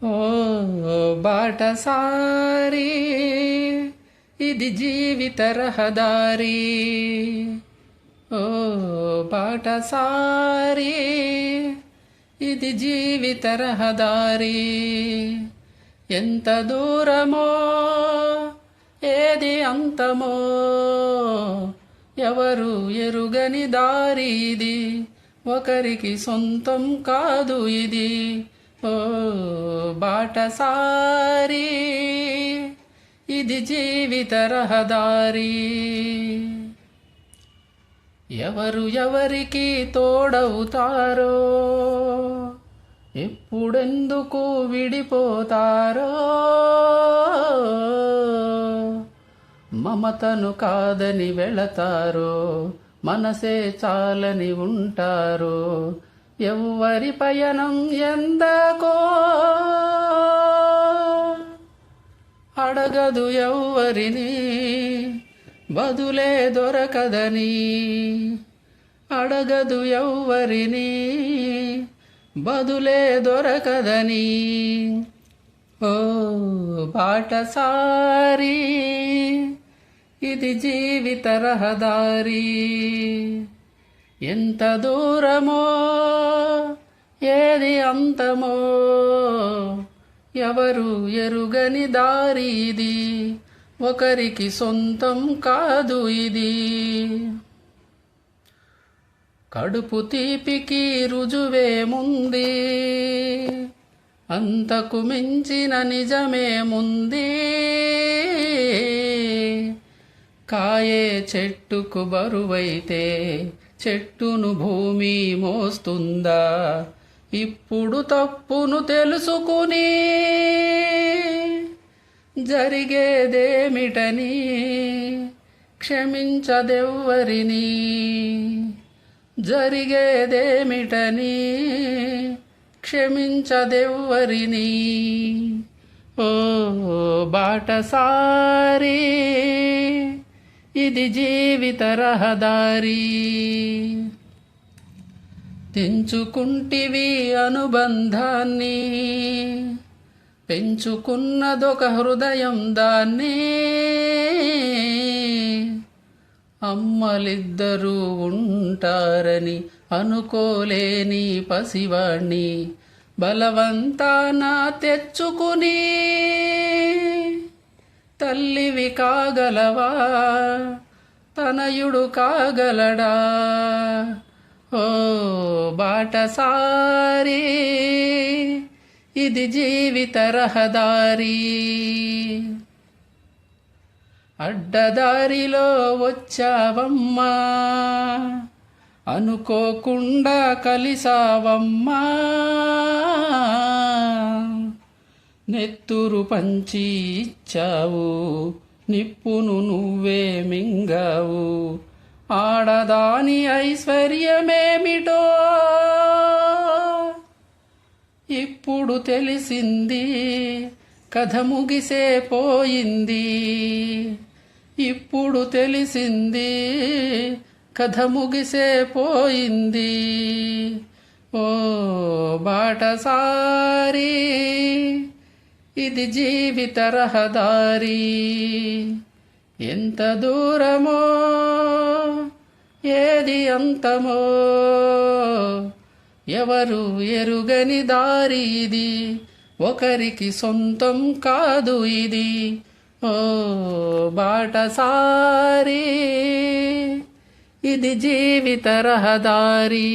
ఓ బాటసారి ఇది జీవిత రహదారి. ఓ బాటసారి ఇది జీవిత రహదారి. ఎంత దూరమో ఏది అంతమో ఎవరు ఎరుగని దారి ఇది, ఒకరికి సొంతం కాదు ఇది. ఓ బాటసారి ఇది జీవిత రహదారి. ఎవరు ఎవరికి తోడవుతారో, ఎప్పుడెందుకు విడిపోతారో, మమతను కాదని వెళతారో, మనసే చాలని ఉంటారో. ఎవ్వరి పయనం ఎందకో అడగదు ఎవ్వరిని, బదులే దొరకదని. అడగదు ఎవ్వరిని, బదులే దొరకదని. ఓ బాటసారి ఇది జీవిత రహదారి. ఎంత దూరమో ఏది అంతమో ఎవరు ఎరుగని దారి ఇది, ఒకరికి సొంతం కాదు ఇది. కడుపు తీపికి రుజువేముంది, అంతకు మించిన నిజమేముంది. కాయే చెట్టుకు బరువైతే చెట్టును భూమి మోస్తుందా? ఇప్పుడు తప్పును తెలుసుకుని జరిగేదేమిటని క్షమించదెవ్వరిని. జరిగేదేమిటని క్షమించదెవ్వరిని. ఓ బాటసారి ఇది జీవిత రహదారి. తెంచుకుంటివి అనుబంధాన్ని, పెంచుకున్నదొక హృదయం దాన్ని. అమ్మలిద్దరూ ఉంటారని అనుకోలేని పసివాణ్ణి బలవంతాన తెచ్చుకుని తల్లివి కాగలవా, తనయుడు కాగలడా? ఓ బాటసారి ఇది జీవిత రహదారి. అడ్డదారిలో వచ్చావమ్మా, అనుకోకుండా కలిసావమ్మా. నెత్తురు పంచి ఇచ్చావు, నిప్పును నువ్వే మింగావు. ఆడదాని ఐశ్వర్యమేమిటో ఇప్పుడు తెలిసింది, కథ ముగిసే పోయింది. ఇప్పుడు తెలిసింది, కథ ముగిసే పోయింది. ఓ బాటసారి ఇది జీవిత రహదారి. ఎంత దూరమో ఏది అంతమో ఎవరు ఎరుగని దారి ఇది, ఒకరికి సొంతం కాదు ఇది. ఓ బాటసారి ఇది జీవిత రహదారి.